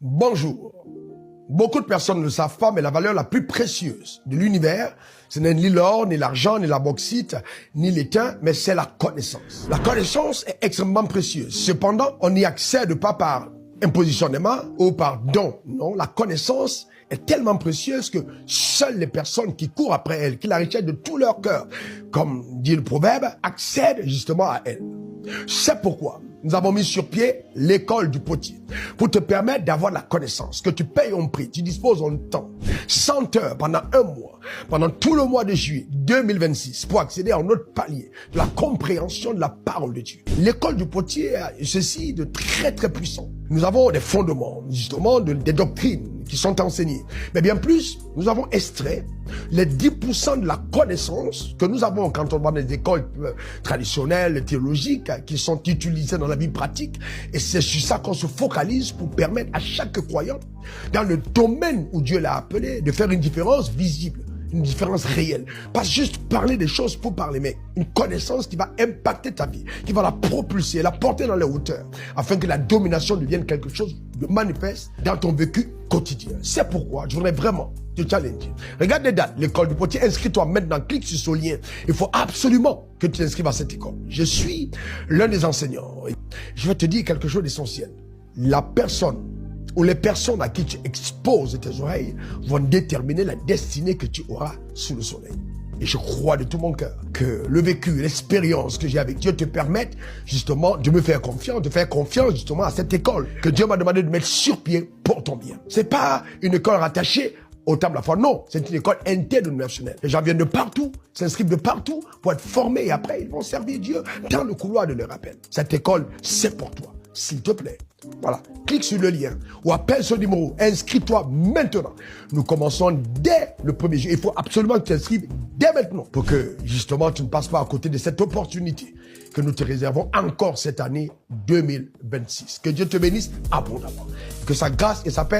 Bonjour. Beaucoup de personnes ne le savent pas, mais la valeur la plus précieuse de l'univers, ce n'est ni l'or, ni l'argent, ni la bauxite, ni l'étain, mais c'est la connaissance. La connaissance est extrêmement précieuse. Cependant, on n'y accède pas par impositionnement ou par don. Non, la connaissance est tellement précieuse que seules les personnes qui courent après elle, qui la recherchent de tout leur cœur, comme dit le proverbe, accèdent justement à elle. C'est pourquoi nous avons mis sur pied l'école du potier pour te permettre d'avoir la connaissance, que tu payes un prix, tu disposes en temps, 100 heures pendant un mois, pendant tout le mois de juillet 2026 pour accéder à un autre palier de la compréhension de la parole de Dieu. L'école du potier a ceci de très puissant. Nous avons des fondements, justement, des doctrines qui sont enseignées. Mais bien plus, nous avons extrait les 10% de la connaissance que nous avons quand on va dans des écoles traditionnelles, théologiques, qui sont utilisées dans la vie pratique. Et c'est sur ça qu'on se focalise pour permettre à chaque croyant, dans le domaine où Dieu l'a appelé, de faire une différence visible, une différence réelle. Pas juste parler des choses pour parler, mais une connaissance qui va impacter ta vie, qui va la propulser, la porter dans les hauteurs, afin que la domination devienne quelque chose de manifeste dans ton vécu quotidien. C'est pourquoi je voudrais vraiment te challenger. Regarde les dates, l'école du potier, inscris-toi maintenant, clique sur ce lien. Il faut absolument que tu t'inscrives à cette école. Je suis l'un des enseignants. Je vais te dire quelque chose d'essentiel. La personne ou les personnes à qui tu exposes tes oreilles vont déterminer la destinée que tu auras sous le soleil. Et je crois de tout mon cœur que le vécu, l'expérience que j'ai avec Dieu te permettent justement de me faire confiance, de faire confiance justement à cette école que Dieu m'a demandé de mettre sur pied pour ton bien. C'est pas une école rattachée au temple de la foi. Non, c'est une école interdénominationnelle. Les gens viennent de partout, s'inscrivent de partout pour être formés et après ils vont servir Dieu dans le couloir de leur appel. Cette école, c'est pour toi. S'il te plaît, voilà, clique sur le lien ou appelle ce numéro, inscris-toi maintenant. Nous commençons dès le premier jour. Il faut absolument que tu t'inscrives dès maintenant pour que justement tu ne passes pas à côté de cette opportunité que nous te réservons encore cette année 2026. Que Dieu te bénisse abondamment. Que sa grâce et sa paix